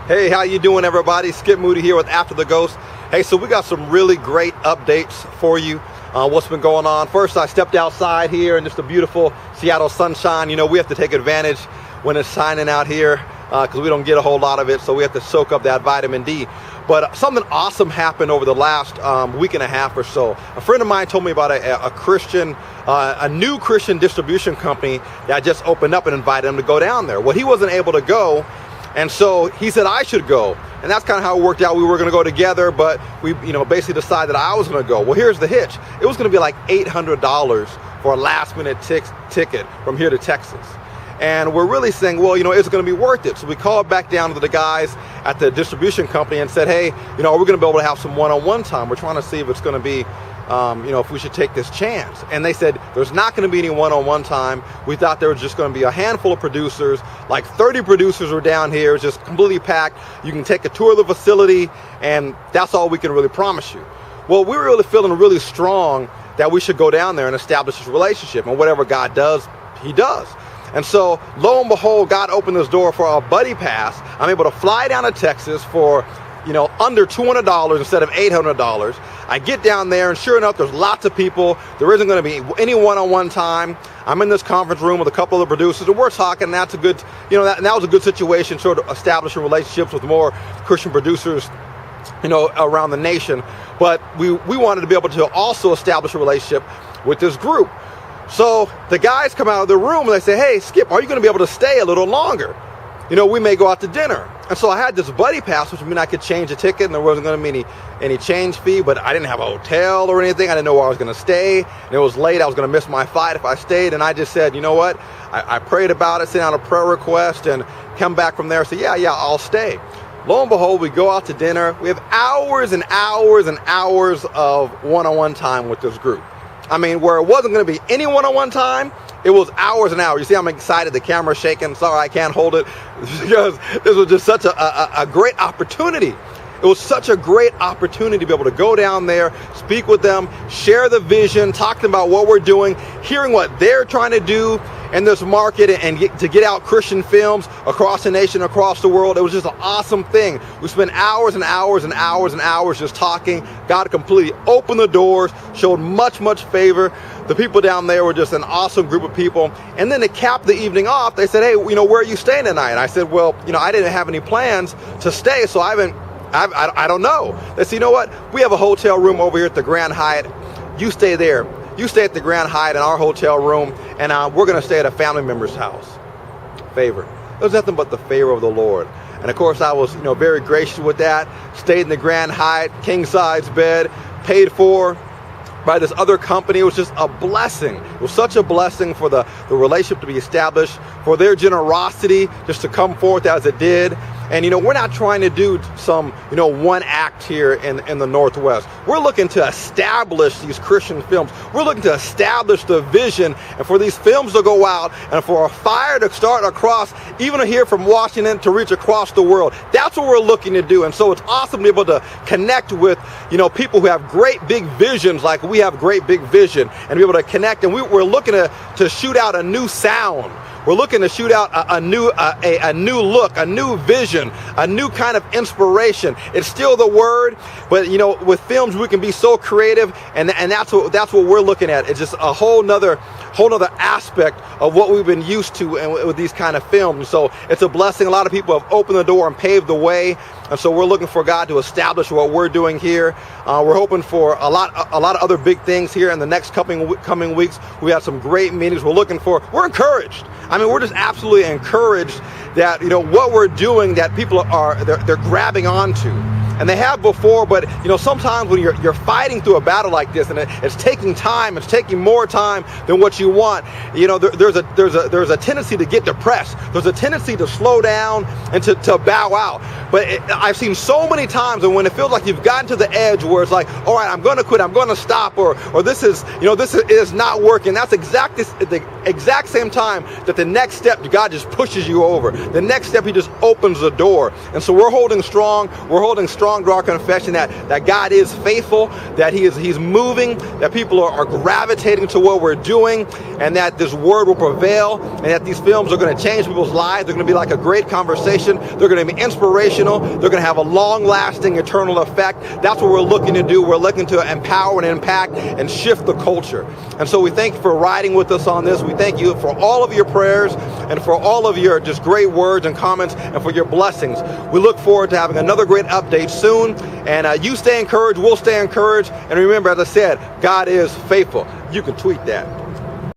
Hey, how you doing, everybody? Skip Moody here with After the Ghost. Hey, so we got some really great updates for you. What's been going on. First, I stepped outside here and just the beautiful Seattle sunshine. You know, we have to take advantage when it's shining out here because we don't get a whole lot of it, so we have to soak up that vitamin D. But something awesome happened over the last week and a half or so. A friend of mine told me about a new Christian distribution company that just opened up and invited him to go down there. Well, he wasn't able to go, and so he said I should go. And that's kind of how it worked out. We were going to go together, but we, basically decided I was going to go. Well, here's the hitch. It was going to be like $800 for a last-minute ticket from here to Texas. And we're really saying, well, it's going to be worth it. So we called back down to the guys at the distribution company and said, hey, are we going to be able to have some one-on-one time? We're trying to see if it's going to be, if we should take this chance. And they said, there's not going to be any one-on-one time. We thought there was just going to be a handful of producers, like 30 producers were down here, just completely packed. You can take a tour of the facility, and that's all we can really promise you. Well, we were really feeling really strong that we should go down there and establish this relationship. And whatever God does, he does. And so, lo and behold, God opened this door for a buddy pass. I'm able to fly down to Texas for, under $200 instead of $800. I get down there, and sure enough, there's lots of people. There isn't going to be any one-on-one time. I'm in this conference room with a couple of the producers, and we're talking. And that's a good, that was a good situation, sort of establishing relationships with more Christian producers, around the nation. But we wanted to be able to also establish a relationship with this group. So the guys come out of the room and they say, hey, Skip, are you going to be able to stay a little longer? We may go out to dinner. And so I had this buddy pass, which meant I could change a ticket and there wasn't going to be any change fee, but I didn't have a hotel or anything. I didn't know where I was going to stay. And it was late. I was going to miss my flight if I stayed. And I just said, you know what? I prayed about it, sent out a prayer request, and come back from there and say, yeah, I'll stay. Lo and behold, we go out to dinner. We have hours and hours and hours of one-on-one time with this group. I mean, where it wasn't going to be any one-on-one time, it was hours and hours. You see, I'm excited. The camera's shaking. Sorry, I can't hold it because this was just such a great opportunity. It was such a great opportunity to be able to go down there, speak with them, share the vision, talk to them about what we're doing, hearing what they're trying to do in this market and get out Christian films across the nation, across the world. It was just an awesome thing. We spent hours and hours and hours and hours just talking. God completely opened the doors, showed much, much favor. The people down there were just an awesome group of people. And then to cap the evening off, they said, hey, where are you staying tonight? And I said, well, I didn't have any plans to stay, so I don't know. They said, you know what? We have a hotel room over here at the Grand Hyatt. You stay there. You stay at the Grand Hyatt in our hotel room, and we're going to stay at a family member's house. Favor. There's nothing but the favor of the Lord. And of course, I was, very gracious with that. Stayed in the Grand Hyatt, king size bed, paid for by this other company. It was just a blessing. It was such a blessing for the relationship to be established, for their generosity just to come forth as it did. And, we're not trying to do some, one act here in the Northwest. We're looking to establish these Christian films. We're looking to establish the vision and for these films to go out and for a fire to start across, even here from Washington to reach across the world. That's what we're looking to do. And so it's awesome to be able to connect with, people who have great big visions like we have great big vision and be able to connect. And we're looking to shoot out a new sound. We're looking to shoot out a new look, a new vision, a new kind of inspiration. It's still the word, but with films we can be so creative, and that's what we're looking at. It's just a whole nother aspect of what we've been used to with these kind of films. So it's a blessing. A lot of people have opened the door and paved the way, and so we're looking for God to establish what we're doing here. We're hoping for a lot of other big things here in the next coming weeks. We have some great meetings. We're encouraged. I mean, we're just absolutely encouraged that, what we're doing, that people they're grabbing onto. And they have before, but sometimes when you're fighting through a battle like this, and it's taking time, it's taking more time than what you want. There's a tendency to get depressed. There's a tendency to slow down and to bow out. But I've seen so many times, and when it feels like you've gotten to the edge where it's like, all right, I'm going to quit, I'm going to stop, or this is not working. That's the exact same time that the next step, God just pushes you over. The next step, He just opens the door. And so we're holding strong. We're holding strong to our confession that God is faithful, that He's moving, that people are gravitating to what we're doing, and that this word will prevail, and that these films are going to change people's lives. They're going to be like a great conversation. They're going to be inspiration generational. They're going to have a long-lasting, eternal effect. That's what we're looking to do. We're looking to empower and impact and shift the culture. And so we thank you for riding with us on this. We thank you for all of your prayers and for all of your just great words and comments and for your blessings. We look forward to having another great update soon. And you stay encouraged. We'll stay encouraged. And remember, as I said, God is faithful. You can tweet that.